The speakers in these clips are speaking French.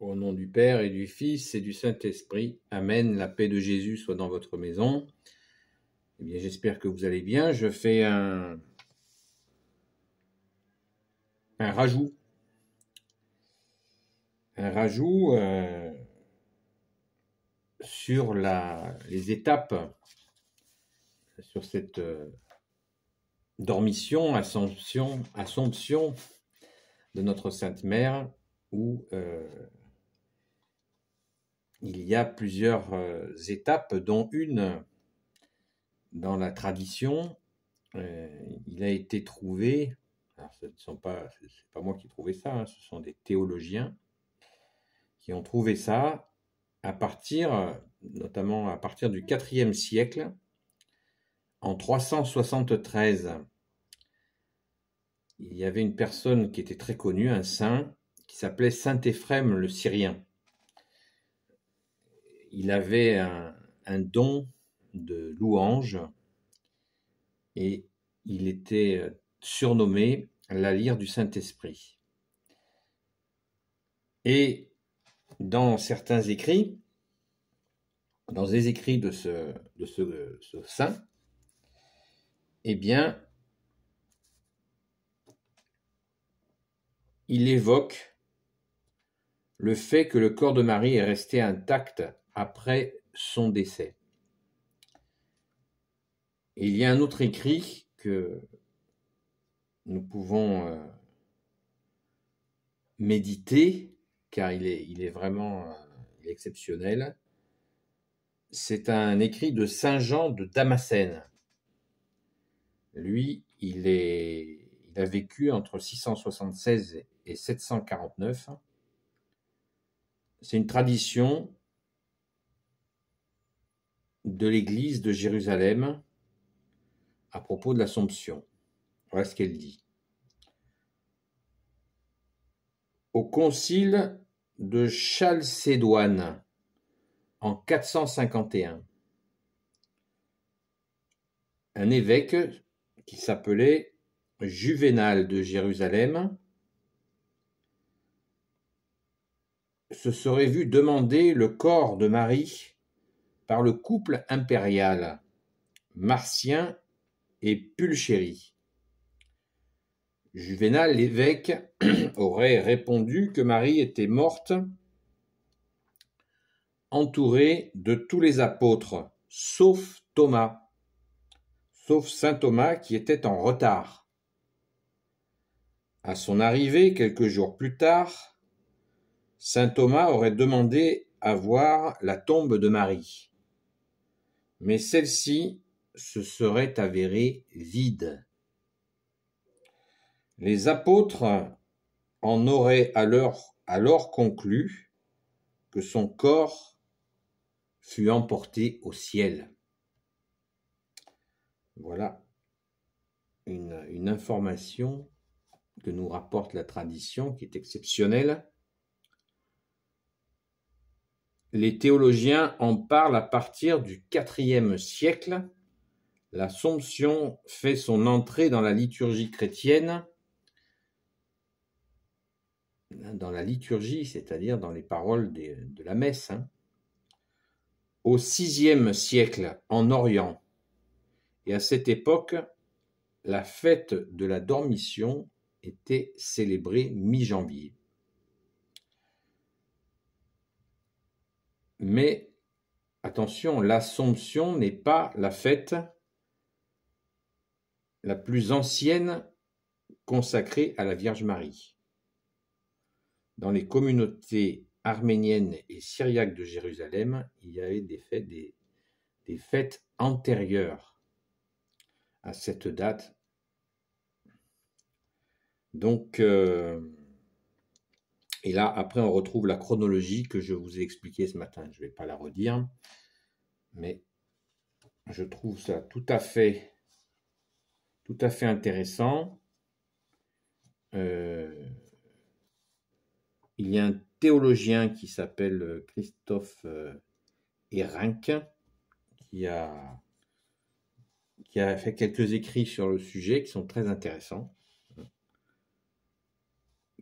Au nom du Père et du Fils et du Saint-Esprit. Amen. La paix de Jésus soit dans votre maison. Eh bien, j'espère que vous allez bien. Je fais un rajout. Sur les étapes, sur cette dormition, Assomption de notre Sainte Mère, où il y a plusieurs étapes, dont une dans la tradition. Il a été trouvé, alors c'est pas moi qui ai trouvé ça, hein, ce sont des théologiens qui ont trouvé ça notamment à partir du IVe siècle, en 373. Il y avait une personne qui était très connue, un saint, qui s'appelait Saint Éphrem le Syrien. Il avait un don de louange et il était surnommé la lyre du Saint-Esprit. Et dans certains écrits, dans les écrits de ce saint, eh bien, il évoque le fait que le corps de Marie est resté intact après son décès. Et il y a un autre écrit que nous pouvons méditer, car il est vraiment exceptionnel. C'est un écrit de Saint Jean de Damascène. Lui, il a vécu entre 676 et 749. C'est une tradition de l'église de Jérusalem à propos de l'Assomption. Voilà ce qu'elle dit. Au concile de Chalcédoine, en 451, un évêque qui s'appelait Juvénal de Jérusalem se serait vu demander le corps de Marie par le couple impérial Marcien et Pulchérie. Juvénal, l'évêque, aurait répondu que Marie était morte entourée de tous les apôtres, sauf saint Thomas qui était en retard. À son arrivée, quelques jours plus tard, saint Thomas aurait demandé à voir la tombe de Marie, mais celle-ci se serait avérée vide. Les apôtres en auraient alors conclu que son corps fut emporté au ciel. Voilà une information que nous rapporte la tradition qui est exceptionnelle. Les théologiens en parlent à partir du IVe siècle. L'Assomption fait son entrée dans la liturgie chrétienne, dans la liturgie, c'est-à-dire dans les paroles de la messe, au VIe siècle en Orient. Et à cette époque, la fête de la Dormition était célébrée mi-janvier. Mais attention, l'Assomption n'est pas la fête la plus ancienne consacrée à la Vierge Marie. Dans les communautés arméniennes et syriaques de Jérusalem, il y avait des fêtes antérieures à cette date. Donc, et là, après, on retrouve la chronologie que je vous ai expliquée ce matin. Je ne vais pas la redire, mais je trouve ça tout à fait intéressant. Il y a un théologien qui s'appelle Christophe Érinck qui a fait quelques écrits sur le sujet qui sont très intéressants,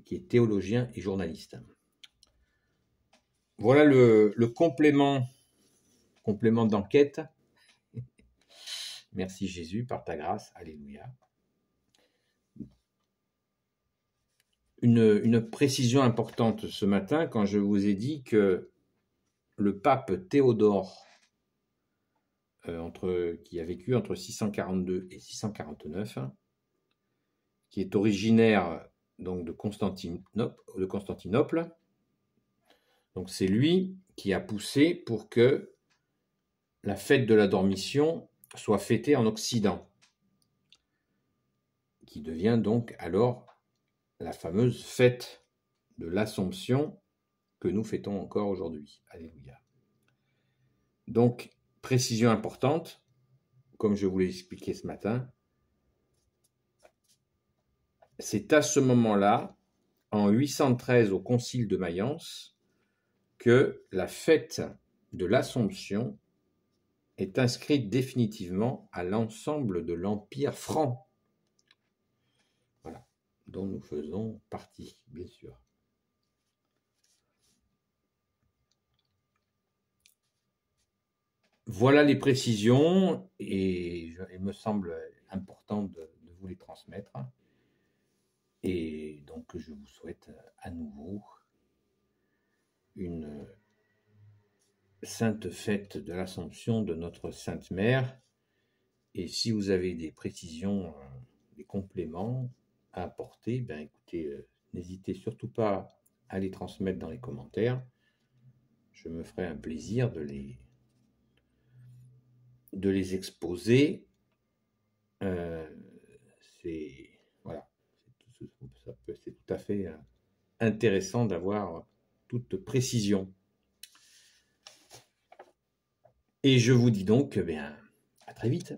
qui est théologien et journaliste. Voilà le complément d'enquête. Merci Jésus, par ta grâce. Alléluia. Une précision importante ce matin quand je vous ai dit que le pape Théodore, qui a vécu entre 642 et 649, qui est originaire donc de Constantinople. Donc c'est lui qui a poussé pour que la fête de la Dormition soit fêtée en Occident, qui devient donc alors la fameuse fête de l'Assomption que nous fêtons encore aujourd'hui. Alléluia. Donc, précision importante, comme je vous l'ai expliqué ce matin, c'est à ce moment-là, en 813 au Concile de Mayence, que la fête de l'Assomption est inscrite définitivement à l'ensemble de l'Empire franc. Voilà, dont nous faisons partie, bien sûr. Voilà les précisions, et il me semble important de vous les transmettre. Et donc, je vous souhaite à nouveau une sainte fête de l'Assomption de notre Sainte Mère. Et si vous avez des précisions, des compléments à apporter, ben écoutez, n'hésitez surtout pas à les transmettre dans les commentaires. Je me ferai un plaisir de les exposer. C'est tout à fait intéressant d'avoir toute précision. Et je vous dis donc, à très vite.